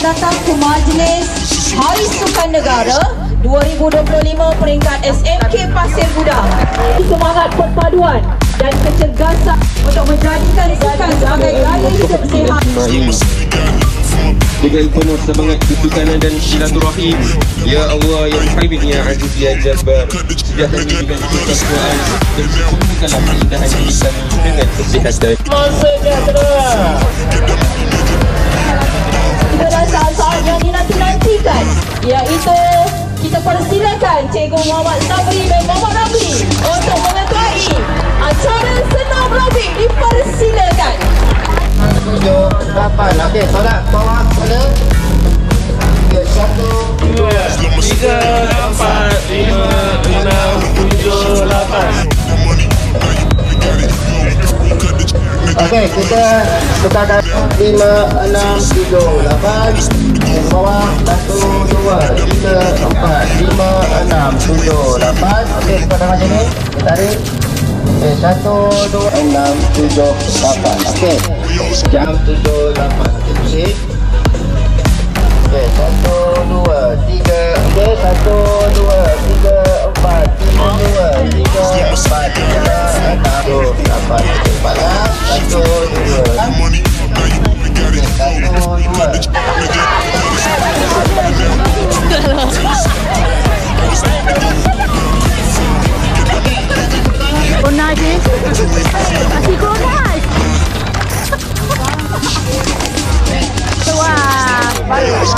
datang ke Majlis Hari Sukan Negara 2025 peringkat SMK Pasir Gudang. Semangat perpaduan dan kecergasan untuk menjadikan sukan sebagai gaya hidup sihat. Dengan penuh semangat kesukanan dan silaturahim, Ya Allah, Ya Muhammad, Ya Aziz, Ya Jabbar, sejahtera dengan kesatuan dan sempurnakanlah keindahan diri kami dengan kesihatan. Sejahtera. Itulah saat-saat yang dinanti-nantikan, iaitu kita persilakan Cikgu Muhammad Sabri dan Muhammad Ramli untuk mengetuai acara senam Rabi. Dipersilakan. 7, 8. Okey, solat bawah pada 1, 2, 3, 4, 5, 6, 7, 8. okey, kita tukar 5, 6, 7, 8. Bawah 1, 2, 3, 4, 5, 6, 7, 8. Okey, tukar tangan sini. Kita tarik. Okey, 1, 2, 6, 7, 8. Okey. Jam 7, 8. Okey. Okey, 1, 2, 3. Okey, 1, 2, 3, 4, 5, 2, 3, 4, 5, 6, 8. Okey, balas. 1, 2. 1, 2. Nice. Masih kurang. Wah, bagus.